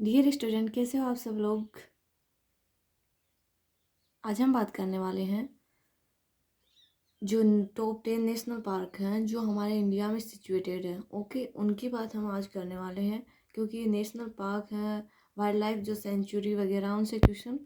Dear student, कैसे हो आप सब लोग। आज हम बात करने वाले हैं जो टॉप 10 नेशनल पार्क हैं जो हमारे इंडिया में सिचुएटेड हैं। ओके, उनकी बात हम आज करने वाले हैं क्योंकि ये नेशनल पार्क हैं, वाइल्ड लाइफ जो सेंचुरी वगैरह, उनसे क्वेश्चन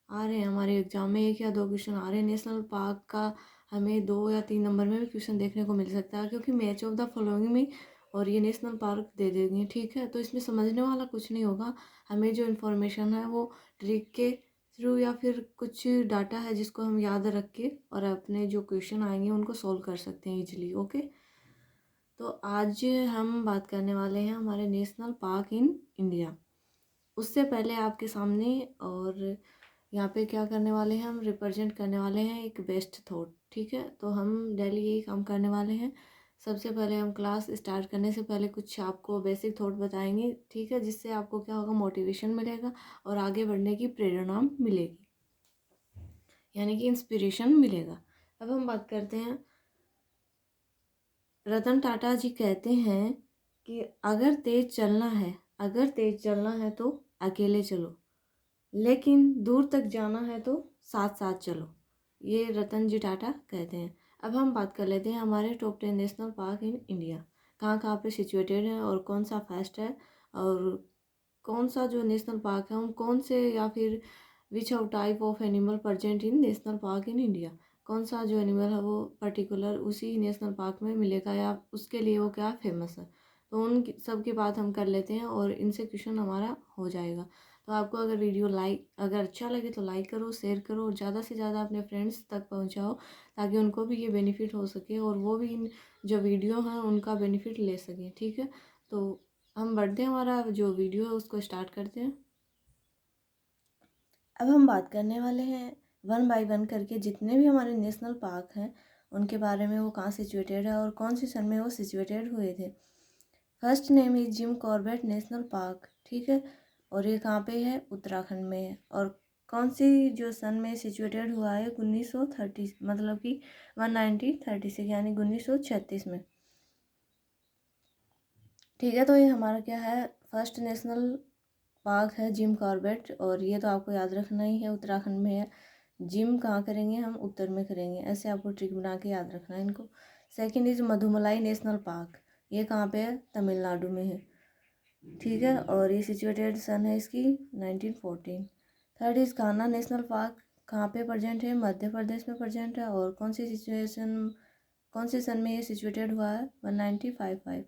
आ रहे हैं हमारे एग्जाम में। 1 या 2 क्वेश्चन आ रहे हैं नेशनल पार्क का। हमें 2 या 3 नंबर में भी क्वेश्चन देखने को मिल सकता है क्योंकि मैच ऑफ द फॉलोइंग में और ये नेशनल पार्क दे देंगे। ठीक है, तो इसमें समझने वाला कुछ नहीं होगा। हमें जो इन्फॉर्मेशन है वो ट्रिक के थ्रू या फिर कुछ डाटा है जिसको हम याद रख के और अपने जो क्वेश्चन आएंगे उनको सॉल्व कर सकते हैं इजीली। ओके, तो आज हम बात करने वाले हैं हमारे नेशनल पार्क इन इंडिया। उससे पहले आपके सामने और यहाँ पे क्या करने वाले हैं, हम रिप्रेजेंट करने वाले हैं एक बेस्ट थॉट। ठीक है, तो हम डेली यही काम करने वाले हैं। सबसे पहले हम क्लास स्टार्ट करने से पहले कुछ आपको बेसिक थॉट बताएंगे। ठीक है, जिससे आपको क्या होगा, मोटिवेशन मिलेगा और आगे बढ़ने की प्रेरणा मिलेगी, यानी कि इंस्पिरेशन मिलेगा। अब हम बात करते हैं। रतन टाटा जी कहते हैं कि अगर तेज चलना है तो अकेले चलो, लेकिन दूर तक जाना है तो साथ साथ चलो। ये रतन जी टाटा कहते हैं। अब हम बात कर लेते हैं हमारे top 10 national park in India कहाँ कहाँ पे सिचुएटेड है और कौन सा फर्स्ट है और कौन सा जो नेशनल पार्क है, हम कौन से या फिर विच out type of animal present in national park in India. कौन सा जो एनिमल है वो पर्टिकुलर उसी नेशनल पार्क में मिलेगा या उसके लिए वो क्या फेमस है। तो उन सब की बात हम कर लेते हैं और इनसे क्वेश्चन हमारा हो जाएगा। तो आपको अगर वीडियो अगर अच्छा लगे तो लाइक करो, शेयर करो और ज़्यादा से ज़्यादा अपने फ्रेंड्स तक पहुंचाओ ताकि उनको भी ये बेनिफिट हो सके और वो भी इन जो वीडियो हैं उनका बेनिफिट ले सकें। ठीक है, तो हम बढ़ते हैं, हमारा जो वीडियो है उसको स्टार्ट करते हैं। अब हम बात करने वाले हैं 1 बाय 1 करके जितने भी हमारे नेशनल पार्क हैं उनके बारे में, वो कहाँ सिचुएटेड है और कौन सी सन में वो सिचुएटेड हुए थे। First name is Jim Corbett national park. ठीक है, और ये कहाँ पे है, उत्तराखंड में है। और कौन सी जो सन में सिचुएटेड हुआ है, 1930, मतलब कि 1936 यानी 1936 में। ठीक है, तो ये हमारा क्या है, फर्स्ट नेशनल पार्क है जिम कॉर्बेट और ये तो आपको याद रखना ही है, उत्तराखंड में है। जिम कहाँ करेंगे, हम उत्तर में करेंगे, ऐसे आपको ट्रिक बना के याद रखना है इनको। Second is Mudumalai national park, ये कहाँ पे है, तमिलनाडु में है। ठीक है, और ये सिचुएटेड सन है इसकी 1914। Third is Kanha national park, कहाँ पे प्रेजेंट है, मध्य प्रदेश में प्रेजेंट है और कौन सी सन में ये सिचुएटेड हुआ है, 1955।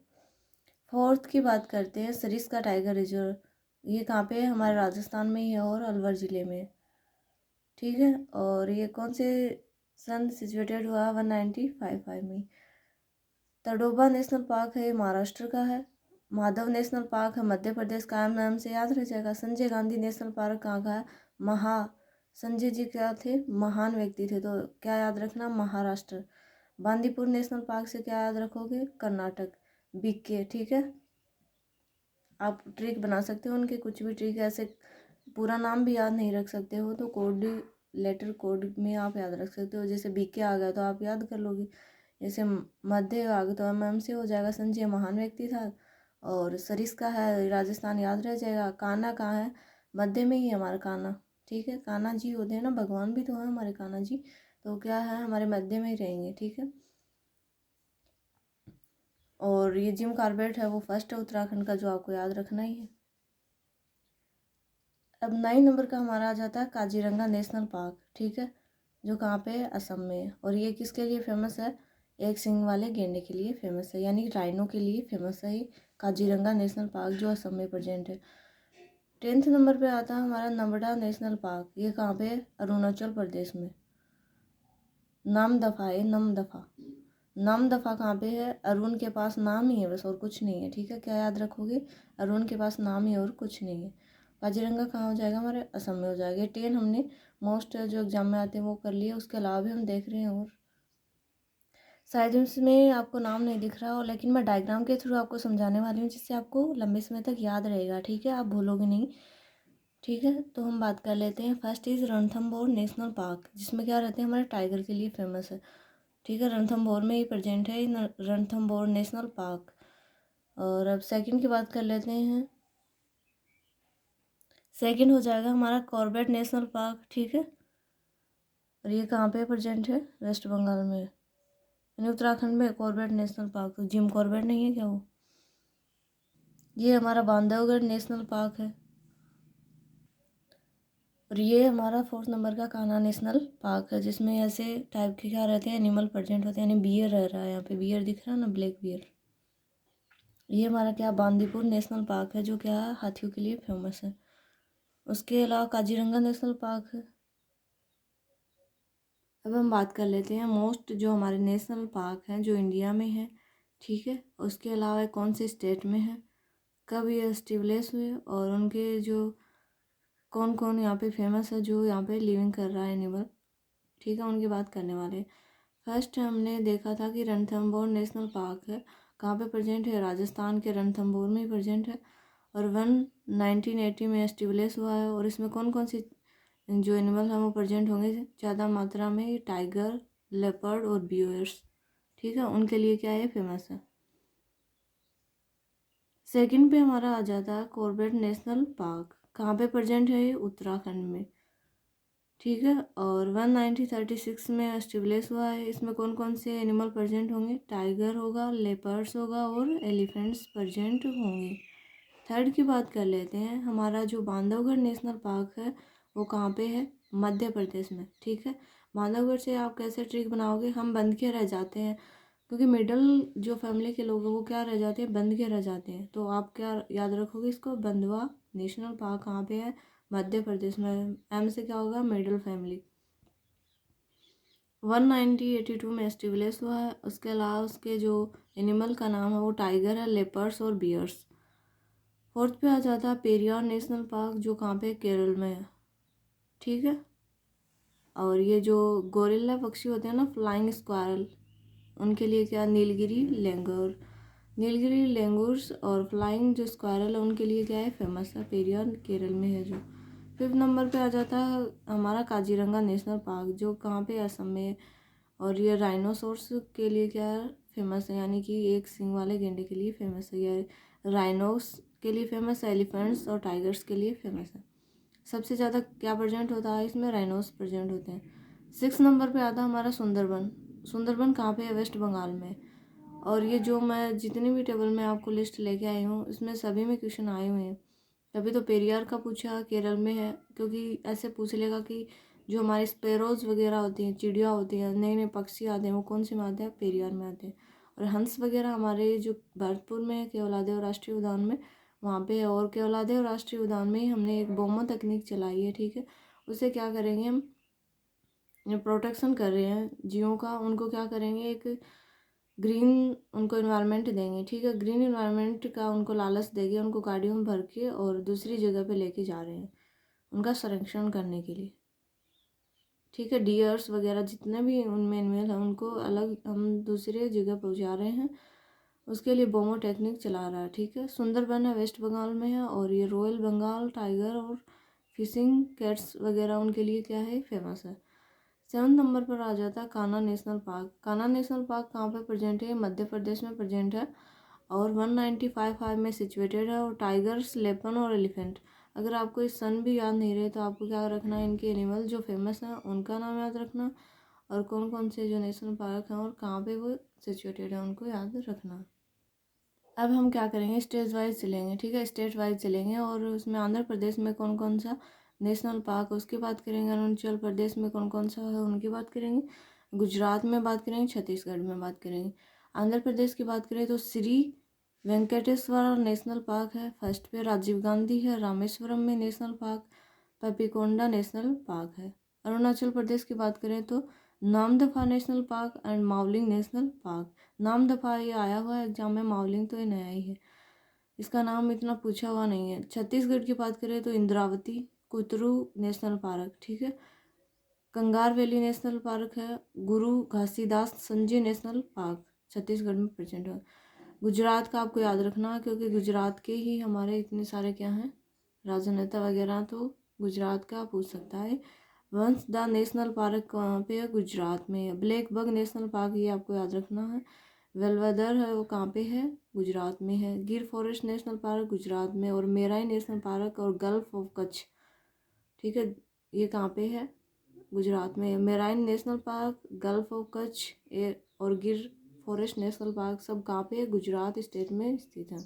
फोर्थ की बात करते हैं, सरिस्का टाइगर रिजर्व, ये कहाँ पे है, हमारे राजस्थान में ही है और अलवर ज़िले में। ठीक है, और ये कौन से सन सिचुएटेड हुआ, 1955 में। तडोबा नेशनल पार्क है, ये महाराष्ट्र का है। माधव नेशनल पार्क है मध्य प्रदेश का, नाम से याद रह जाएगा। संजय गांधी नेशनल पार्क कहाँ का है, महा संजय जी क्या थे, महान व्यक्ति थे, तो क्या याद रखना, महाराष्ट्र। बांदीपुर नेशनल पार्क से क्या याद रखोगे, कर्नाटक, बीके। ठीक है, आप ट्रिक बना सकते हो उनके, कुछ भी ट्रिक, ऐसे पूरा नाम भी याद नहीं रख सकते हो तो कोड, लेटर कोड में आप याद रख सकते हो। जैसे बीके आ गया तो आप याद कर लोगे, जैसे मध्य आ गया तो एम से हो जाएगा, संजय महान व्यक्ति था। और सरिस्का है राजस्थान, याद रह जाएगा। कान्हा कहाँ है, मध्य में ही है हमारा कान्हा। ठीक है, कान्हा जी होते हैं ना, भगवान भी तो है हमारे कान्हा जी, तो क्या है, हमारे मध्य में ही रहेंगे। ठीक है, और ये जिम कॉर्बेट है वो फर्स्ट है उत्तराखंड का, जो आपको याद रखना ही है। अब 9 नंबर का हमारा आ जाता है काजीरंगा नेशनल पार्क। ठीक है, जो कहाँ पे है, असम में है। और ये किसके लिए फेमस है, एक सिंग वाले गेंडे के लिए फेमस है, यानी राइनो के लिए फेमस है ये काजीरंगा नेशनल पार्क जो असम में प्रेजेंट है। 10th नंबर पे आता है हमारा नमड़ा नेशनल पार्क, ये कहाँ पे है, अरुणाचल प्रदेश में। नामदफा है, नामदफा कहाँ पे है, अरुण के पास नाम ही है बस और कुछ नहीं है। ठीक है, क्या याद रखोगे, अरुण के पास नाम ही और कुछ नहीं है। काजीरंगा कहाँ हो जाएगा, हमारे असम में हो जाएगा। 10 हमने मोस्ट जो एग्जाम में आते हैं वो कर लिए, उसके अलावा भी हम देख रहे हैं। और शायद इसमें आपको नाम नहीं दिख रहा हो, लेकिन मैं डायग्राम के थ्रू आपको समझाने वाली हूँ जिससे आपको लंबे समय तक याद रहेगा। ठीक है, आप भूलोगे नहीं। ठीक है, तो हम बात कर लेते हैं। First is Ranthambore national park, जिसमें क्या रहते हैं, हमारे टाइगर के लिए फेमस है। ठीक है, रणथंभौर में ही प्रेजेंट है रणथंभौर नेशनल पार्क। और अब सेकंड की बात कर लेते हैं। सेकंड हो जाएगा हमारा कॉर्बेट नेशनल पार्क, ठीक है। और ये कहाँ पे प्रेजेंट है? वेस्ट बंगाल में, यानी उत्तराखंड में कॉर्बेट नेशनल पार्क। तो जिम कॉर्बेट नहीं है क्या वो? ये हमारा बांधवगढ़ नेशनल पार्क है। और ये हमारा 4th नंबर का कान्हा नेशनल पार्क है, जिसमें ऐसे टाइप के क्या रहते हैं, एनिमल प्रेजेंट होते हैं, यानी बियर रह रहा है यहाँ पे, बियर दिख रहा है ना, ब्लैक बियर। ये हमारा क्या बांदीपुर नेशनल पार्क है, जो क्या है हाथियों के लिए फेमस है। उसके अलावा काजीरंगा नेशनल पार्क है। अब हम बात कर लेते हैं मोस्ट जो हमारे नेशनल पार्क हैं जो इंडिया में है, ठीक है। उसके अलावा कौन से स्टेट में है, कब ये एस्टेब्लिश हुए, और उनके जो कौन कौन यहाँ पे फेमस है जो यहाँ पे लिविंग कर रहा है एनिमल, ठीक है, उनकी बात करने वाले। फर्स्ट हमने देखा था कि रणथंभौर नेशनल पार्क है, कहाँ पे प्रेजेंट है? राजस्थान के रणथंभौर में ही प्रेजेंट है। और 1980 में एस्टेब्लिश हुआ है। और इसमें कौन कौन सी जो एनिमल हैं वो प्रेजेंट होंगे ज़्यादा मात्रा में? टाइगर, लेपर्ड और बियर्स, ठीक है, उनके लिए क्या है, फेमस है। सेकंड पे हमारा आ जाता है कॉर्बेट नेशनल पार्क, कहाँ पे प्रेजेंट है? ये उत्तराखंड में, ठीक है। और 1936 में एस्टेब्लिश हुआ है। इसमें कौन कौन से एनिमल प्रेजेंट होंगे? टाइगर होगा, लेपर्ड्स होगा और एलिफेंट्स प्रेजेंट होंगे। थर्ड की बात कर लेते हैं, हमारा जो बांधवगढ़ नेशनल पार्क है वो कहाँ पे है? मध्य प्रदेश में, ठीक है। बांधवगढ़ से आप कैसे ट्रिक बनाओगे? हम बंद के रह जाते हैं, क्योंकि मिडल जो फैमिली के लोग हैं वो क्या रह जाते हैं? बंद के रह जाते हैं। तो आप क्या याद रखोगे इसको? बंधवा नेशनल पार्क कहाँ पे है? मध्य प्रदेश में। एम से क्या होगा? Middle family. 1982 में एस्टेब्लिश हुआ है। उसके अलावा उसके जो एनिमल का नाम है वो टाइगर है, लेपर्ड्स और बियर्स। फोर्थ पे आ जाता है पेरियार नेशनल पार्क, जो कहाँ पे? केरल में है, ठीक है। और ये जो गोरिल्ला पक्षी होते हैं ना, फ्लाइंग स्क्वायरल, उनके लिए क्या? नीलगिरी लेंगुर। नीलगिरी लेंगुर्स और फ्लाइंग जो स्क्वायरल है उनके लिए क्या है? फेमस है, पेरियार केरल में है जो। 5th नंबर पे आ जाता है हमारा काजीरंगा नेशनल पार्क, जो कहाँ पे? असम में। और ये राइनोसोर्स के लिए क्या है? फेमस है, यानी कि एक सींग वाले गेंडे के लिए फेमस है। ये राइनोस के लिए फेमस है, एलिफेंट्स और टाइगर्स के लिए फेमस है। सबसे ज़्यादा क्या प्रेजेंट होता है इसमें? राइनोस प्रेजेंट होते हैं। 6 नंबर पे आता है हमारा सुंदरबन। सुंदरबन कहाँ पे है? वेस्ट बंगाल में। और ये जो मैं जितनी भी टेबल में आपको लिस्ट लेके आई हूँ इसमें सभी में क्वेश्चन आए हुए हैं। अभी तो पेरियार का पूछा, केरल में है, क्योंकि ऐसे पूछ लेगा कि जो हमारे स्पेरोज वगैरह होती हैं, चिड़िया होती हैं, नए नए पक्षी आते हैं, वो कौन से में आते हैं? पेरियार में आते हैं। और हंस वगैरह हमारे जो भरतपुर में है, केवलादेव राष्ट्रीय उद्यान में, वहाँ पे है। और केवलादेव राष्ट्रीय उद्यान में ही हमने एक बोमो तकनीक चलाई है, ठीक है। उससे क्या करेंगे हम? प्रोटेक्शन कर रहे हैं जियों का, उनको क्या करेंगे? एक ग्रीन उनको इन्वायरमेंट देंगे, ठीक है। ग्रीन इन्वायरमेंट का उनको लालच देंगे, उनको गाड़ियों में भर के और दूसरी जगह पे लेके जा रहे हैं उनका संरक्षण करने के लिए, ठीक है। डियर्स वगैरह जितने भी उनमें एनिमल हैं उनको अलग हम दूसरे जगह पहुंचा रहे हैं, उसके लिए बोमो टेक्निक चला रहा है, ठीक है। सुंदरबन है, वेस्ट बंगाल में है। और ये रॉयल बंगाल टाइगर और फिशिंग कैट्स वगैरह उनके लिए क्या है? फेमस है। 7 नंबर पर आ जाता है Kanha national park. Kanha national park कहाँ पर प्रेजेंट है? मध्य प्रदेश में प्रेजेंट है। और 1955 में सिचुएटेड है। और टाइगर्स, लेपन और एलिफेंट, अगर आपको इस सन भी याद नहीं रहे तो आपको क्या रखना है? इनके एनिमल जो फेमस हैं उनका नाम याद रखना, और कौन कौन से जो नेशनल पार्क हैं और कहाँ पे वो सिचुएटेड है उनको याद रखना। अब हम क्या करेंगे? स्टेट वाइज चलेंगे, ठीक है, स्टेट वाइज चलेंगे। और उसमें आंध्र प्रदेश में कौन कौन सा नेशनल पार्क उसकी बात करेंगे, अरुणाचल प्रदेश में कौन कौन सा है उनकी बात करेंगे, गुजरात में बात करेंगे, छत्तीसगढ़ में बात करेंगे। आंध्र प्रदेश की बात करें तो श्री वेंकटेश्वर नेशनल पार्क है फर्स्ट पे, राजीव गांधी है, रामेश्वरम में national park, Papikonda national park है। अरुणाचल प्रदेश की बात करें तो Namdapha national park and Mouling national park. Namdapha ये आया हुआ है एग्जाम में, मावलिंग तो ये नया ही है, इसका नाम इतना पूछा हुआ नहीं है। छत्तीसगढ़ की बात करें तो इंद्रावती कुतरू नेशनल पार्क, ठीक है। कंगार वैली नेशनल पार्क है, गुरु घासीदास संजय नेशनल पार्क छत्तीसगढ़ में प्रेजेंट है। गुजरात का आपको याद रखना है, क्योंकि गुजरात के ही हमारे इतने सारे क्या हैं राजनेता वगैरह, तो गुजरात का पूछ सकता है। वंशदा नेशनल पार्क कहाँ पे है? गुजरात में है। ब्लैक बग नेशनल पार्क ये आपको याद रखना है। वेलवेदर है वो कहाँ पे है? गुजरात में है। गिर फॉरेस्ट नेशनल पार्क गुजरात में, और मेराई नेशनल पार्क और गल्फ ऑफ कच्छ, ठीक है, ये कहाँ पे है? गुजरात में। Marine national park, gulf of Kutch और गिर फॉरेस्ट नेशनल पार्क सब कहाँ पे है? गुजरात स्टेट में स्थित है।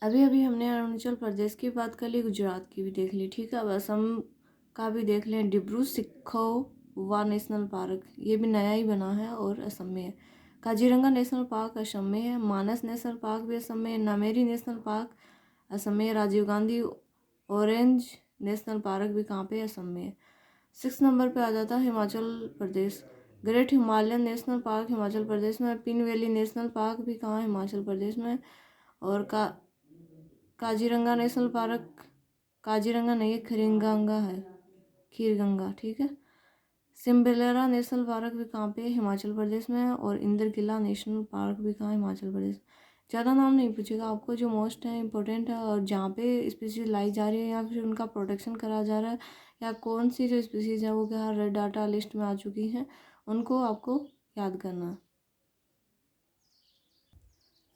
अभी अभी हमने अरुणाचल प्रदेश की बात कर ली, गुजरात की भी देख ली, ठीक है। अब असम का भी देख लें। डिब्रू सिखोवा नेशनल पार्क, ये भी नया ही बना है और असम में है। काजीरंगा नेशनल पार्क असम में है। मानस नेशनल पार्क भी असम में है। नामेरी नेशनल पार्क असम में है। Rajiv Gandhi orange national park भी कहाँ पे? असम में है। 6 नंबर पे आ जाता है Himachal Pradesh. Great Himalayan national park Himachal Pradesh में। पिन वैली नेशनल पार्क भी कहाँ? हिमाचल प्रदेश में। और काजीरंगा नेशनल पार्क, काजीरंगा नहीं है, खीरगंगा है, खीरगंगा, ठीक है। सिम्बेलेरा नेशनल पार्क भी कहाँ पे है? हिमाचल प्रदेश में है। और इंद्रकिला नेशनल पार्क भी कहाँ? हिमाचल प्रदेश। ज़्यादा नाम नहीं पूछेगा आपको, जो मोस्ट है इंपॉर्टेंट है और जहाँ पे स्पीसीज लाई जा रही है या फिर उनका प्रोटेक्शन करा जा रहा है, या कौन सी जो स्पीसीज है वो क्या रेड डाटा लिस्ट में आ चुकी हैं, उनको आपको याद करना है।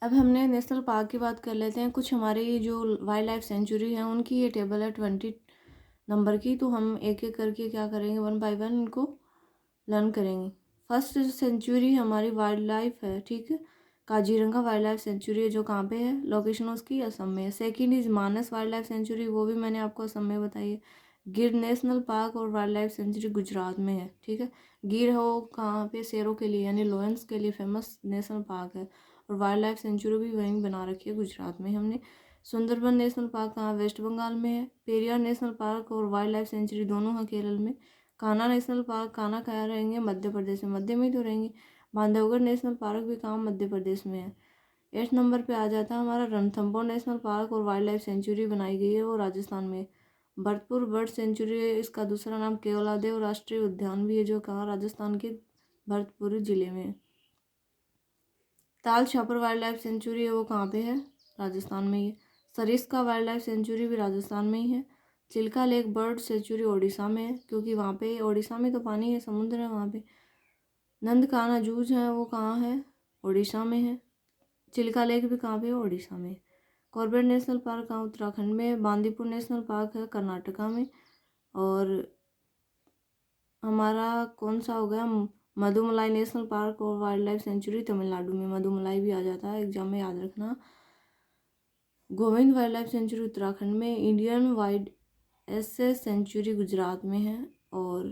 अब हमने नेशनल पार्क की बात कर लेते हैं। कुछ हमारी जो वाइल्ड लाइफ सेंचुरी है उनकी ये टेबल है 20 नंबर की, तो हम एक एक करके क्या करेंगे, 1 बाय 1 इनको लर्न करेंगे। फर्स्ट सेंचुरी हमारी वाइल्ड लाइफ है, ठीक है, काजीरंगा वाइल्ड लाइफ सेंचुरी है, जो कहाँ पे है? लोकेशन उसकी असम में है। Second is Manas wild life sanctuary, वो भी मैंने आपको असम में बताई है। गिर नेशनल पार्क और वाइल्ड लाइफ सेंचुरी गुजरात में है, ठीक है। गिर हो कहाँ पे? शेरों के लिए यानी लोयंस के लिए फेमस नेशनल पार्क है, और वाइल्ड लाइफ सेंचुरी भी वहीं बना रखी है गुजरात में हमने। सुंदरबन नेशनल पार्क कहाँ? वेस्ट बंगाल में है। पेरियार नेशनल पार्क और वाइल्ड लाइफ सेंचुरी दोनों हैं केरल में। कान्हा नेशनल पार्क, कान्हा कहाँ रहेंगे? मध्य प्रदेश में, मध्य में ही तो रहेंगे। बांधवगढ़ नेशनल पार्क भी कहाँ? मध्य प्रदेश में है। 8 नंबर पे आ जाता है हमारा रणथंभौर नेशनल पार्क और वाइल्ड लाइफ सेंचुरी बनाई गई है, वो राजस्थान में। भरतपुर बर्ड सेंचुरी है, इसका दूसरा नाम केवलादेव राष्ट्रीय उद्यान भी है, जो कहाँ? राजस्थान के भरतपुर जिले में। Tal Chhapar wild life sanctuary है, वो कहाँ पे है? राजस्थान में ही है। सरिस्का वाइल्ड लाइफ सेंचुरी भी राजस्थान में ही है। Chilika lake bird sanctuary Odisha में है, क्योंकि वहाँ पे ओडिशा में तो पानी है, समुद्र है वहाँ पे। नंदकाना जूझ है, वो कहाँ है? ओडिशा में है। चिल्का लेक भी कहाँ पे है? ओडिशा में। कॉर्बेट नेशनल पार्क कहाँ? उत्तराखंड में। बांदीपुर नेशनल पार्क है कर्नाटका में। और हमारा कौन सा हो गया? मधुमलाई नेशनल पार्क और वाइल्ड लाइफ सेंचुरी तमिलनाडु में। मधुमलाई भी आ जाता है, एग्जाम में याद रखना। Govind wildlife sanctuary Uttarakhand में। Indian wild ass sanctuary Gujarat में है। और